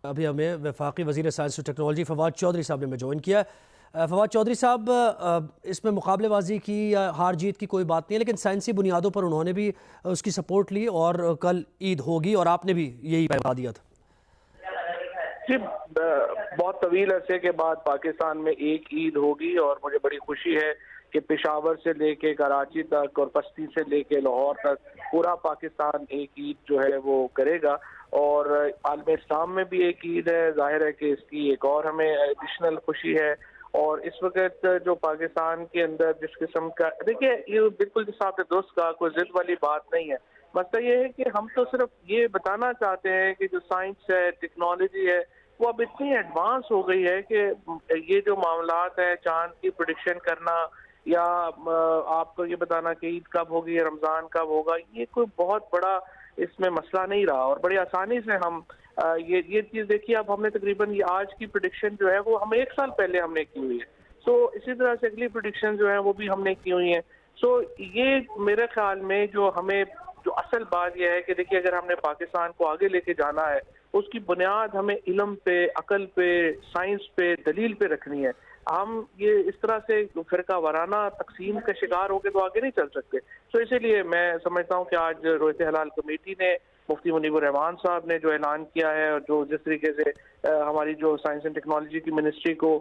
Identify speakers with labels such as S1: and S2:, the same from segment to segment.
S1: अभी हमें वफाकी वज़ीर साइंस और टेक्नोलॉजी फवाद चौधरी साहब ने हमें ज्वाइन किया। फवाद चौधरी साहब, इसमें मुकाबलेबाजी की या हार जीत की कोई बात नहीं है, लेकिन साइंसी बुनियादों पर उन्होंने भी उसकी सपोर्ट ली और कल ईद होगी और आपने भी यही बता दिया था।
S2: जी, बहुत तवील अरसे के बाद पाकिस्तान में एक ईद होगी और मुझे बड़ी खुशी है कि पेशावर से लेके कराची तक और बस्ती से लेके लाहौर तक पूरा पाकिस्तान एक ईद जो है वो करेगा। और आलम इस्लाम में भी एक ईद है, जाहिर है कि इसकी एक और हमें एडिशनल खुशी है। और इस वक्त जो पाकिस्तान के अंदर जिस किस्म का, देखिए ये बिल्कुल जिस आपने दोस्त कहा, कोई जिद वाली बात नहीं है। मसला ये है कि हम तो सिर्फ ये बताना चाहते हैं कि जो साइंस है, टेक्नोलॉजी है, वो अब इतनी एडवांस हो गई है कि ये जो मामलात है, चांद की प्रेडिक्शन करना या आपको ये बताना कि ईद कब होगी या रमज़ान कब होगा, ये कोई बहुत बड़ा इसमें मसला नहीं रहा और बड़ी आसानी से हम ये चीज़ देखिए। अब हमने तकरीबन ये आज की प्रेडिक्शन जो है वो हम 1 साल पहले हमने की हुई है। सो इसी तरह से अगली प्रेडिक्शन जो है वो भी हमने की हुई है। सो ये मेरे ख्याल में जो हमें जो असल बात यह है कि देखिए, अगर हमने पाकिस्तान को आगे लेके जाना है, उसकी बुनियाद हमें इल्म पे, अकल पे, साइंस पे, दलील पे रखनी है। हम ये इस तरह से फिरका वाराना तकसीम का शिकार होकर तो आगे नहीं चल सकते। तो इसीलिए मैं समझता हूँ कि आज रोयत हलाल कमेटी ने, मुफ्ती मुनीबुर रहमान साहब ने जो ऐलान किया है और जो जिस तरीके से हमारी जो साइंस एंड टेक्नोलॉजी की मिनिस्ट्री को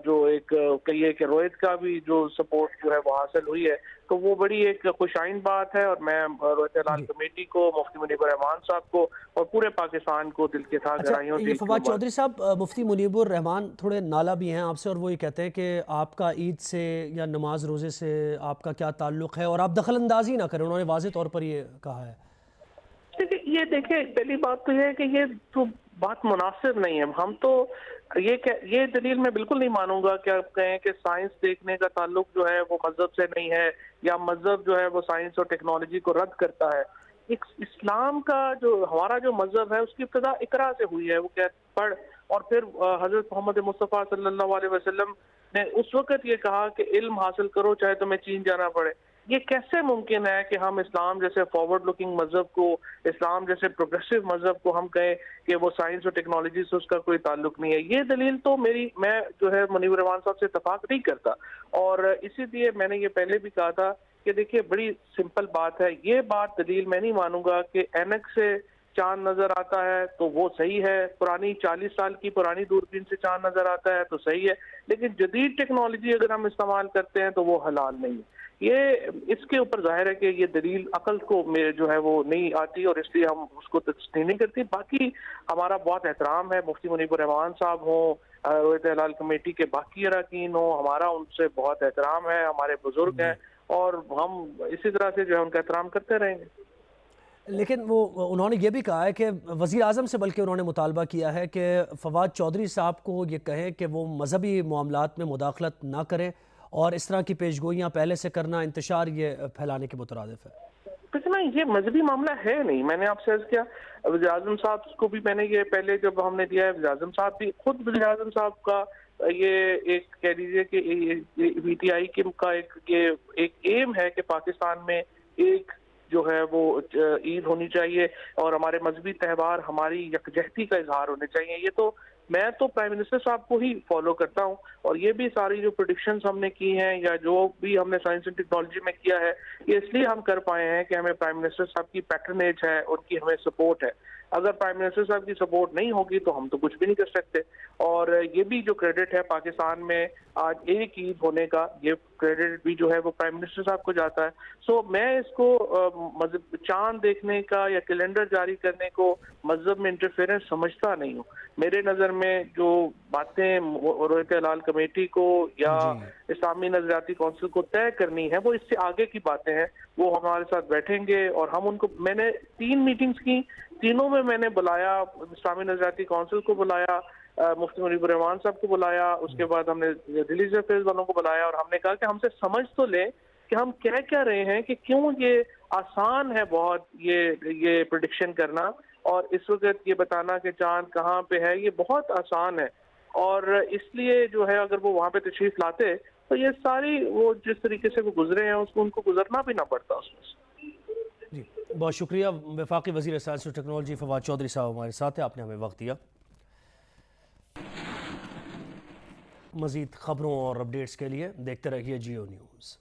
S2: जो एक कहिए कि रोयत का भी जो सपोर्ट जो है वो हासिल हुई है, तो वो बड़ी एक खुशाइन बात है। और मैं रोयत हलाल कमेटी को, मुफ्ती मुनीबुर रहमान साहब को और पूरे पाकिस्तान को दिल के साथ गहराइयों से।
S1: फवाद चौधरी साहब, मुफ्ती मुनीबुर रहमान थोड़े नाला भी हैं आपसे और वो ये कहते हैं कि आपका ईद से या नमाज रोज़े से आपका क्या ताल्लुक़ है और आप दखल अंदाजी ना करें, उन्होंने वाज़ेह तौर पर ये कहा है।
S2: ये देखिए, पहली बात तो यह है कि ये तो बात मुनासिब नहीं है। हम तो ये दलील मैं बिल्कुल नहीं मानूंगा कि आप कहें कि साइंस देखने का ताल्लुक जो है वो मजहब से नहीं है या मजहब जो है वो साइंस और टेक्नोलॉजी को रद्द करता है। इस्लाम का जो हमारा जो मजहब है उसकी इब्तिदा इकरा से हुई है। वो क्या पढ़, और फिर हजरत मोहम्मद मुस्तफ़ा सल्लल्लाहु अलैहि वसल्लम ने उस वक्त ये कहा कि इल्म हासिल करो चाहे तुम्हें चीन जाना पड़े। ये कैसे मुमकिन है कि हम इस्लाम जैसे फॉरवर्ड लुकिंग मजहब को, इस्लाम जैसे प्रोग्रेसिव मजहब को हम कहें कि वो साइंस और टेक्नोलॉजी से उसका कोई ताल्लुक नहीं है? ये दलील तो मैं जो है मुनीबुर रहमान साहब से इत्तफाक नहीं करता। और इसीलिए मैंने ये पहले भी कहा था कि देखिए, बड़ी सिंपल बात है। ये बात दलील मैं नहीं मानूंगा कि ऐनक से चांद नजर आता है तो वो सही है, पुरानी 40 साल की पुरानी दूरबीन से चांद नजर आता है तो सही है, लेकिन जदीद टेक्नोलॉजी अगर हम इस्तेमाल करते हैं तो वो हलाल नहीं है। ये इसके ऊपर जाहिर है कि ये दलील अकल को मेरे जो है वो नहीं आती और इसलिए हम उसको तस्लीम नहीं करती। बाकी हमारा बहुत एहतराम है, मुफ्ती मुनीबुर रहमान साहब हो, रोयत हलाल कमेटी के बाकी अरकान हो, हमारा उनसे बहुत एहतराम है, हमारे बुजुर्ग हैं और हम इसी तरह से जो है उनका एहतराम करते रहेंगे।
S1: लेकिन वो उन्होंने ये भी कहा है कि वज़ीर आज़म से बल्कि उन्होंने मुतालबा किया है कि फवाद चौधरी साहब को ये कहें कि वो मजहबी मामलात में मुदाखलत ना करें और इस तरह की पेशगोइयाँ पहले से करना इंतशार ये फैलाने के मुतरादिफ है।
S2: इतना ये मजहबी मामला है नहीं। मैंने आपसे अर्ज किया, वज़ीर आज़म साहब को भी मैंने ये पहले जब हमने दिया है, वज़ीर आज़म साहब भी खुद, वज़ीर आज़म साहब का ये एक कह लीजिए कि PTI का एक एम है कि पाकिस्तान में एक जो है वो ईद होनी चाहिए और हमारे मजहबी त्यौहार हमारी यकजहती का इजहार होने चाहिए। ये तो मैं तो प्राइम मिनिस्टर साहब को ही फॉलो करता हूँ और ये भी सारी जो प्रेडिक्शंस हमने की हैं या जो भी हमने साइंस एंड टेक्नोलॉजी में किया है, ये इसलिए हम कर पाए हैं कि हमें प्राइम मिनिस्टर साहब की पैटर्नेज है, उनकी हमें सपोर्ट है। अगर प्राइम मिनिस्टर साहब की सपोर्ट नहीं होगी तो हम तो कुछ भी नहीं कर सकते। और ये भी जो क्रेडिट है पाकिस्तान में आज एक ईद होने का, ये क्रेडिट भी जो है वो प्राइम मिनिस्टर साहब को जाता है। सो मैं इसको चांद देखने का या कैलेंडर जारी करने को मजहब में इंटरफेरेंस समझता नहीं हूँ। मेरे नज़र में जो बातें रोयत हलाल कमेटी को या इस्लामी नजरियाती काउंसिल को तय करनी है वो इससे आगे की बातें हैं। वो हमारे साथ बैठेंगे और हम उनको, मैंने 3 मीटिंग्स की, तीनों में मैंने बुलाया, इस्लामी नजरियाती काउंसिल को बुलाया, मुफ्ती मुनीबुर रहमान साहब को बुलाया, उसके बाद हमने रिलीजियस अफेयर्स वालों को बुलाया और हमने कहा कि हमसे समझ तो लें कि हम कह क्या रहे हैं, कि क्यों ये आसान है बहुत ये प्रेडिक्शन करना और इस वक्त ये बताना कि चांद कहाँ पे है, ये बहुत आसान है। और इसलिए जो है अगर वो वहाँ पे तशरीफ लाते तो ये सारी वो जिस तरीके से वो गुजरे हैं उसको उनको गुजरना भी ना पड़ता उसमें से।
S1: जी, बहुत शुक्रिया। वफाकी वज़ीर साइंस और टेक्नोलॉजी फवाद चौधरी साहब हमारे साथ हैं, आपने हमें वक्त दिया। मज़ीद खबरों और अपडेट्स के लिए देखते रहिए जियो न्यूज़।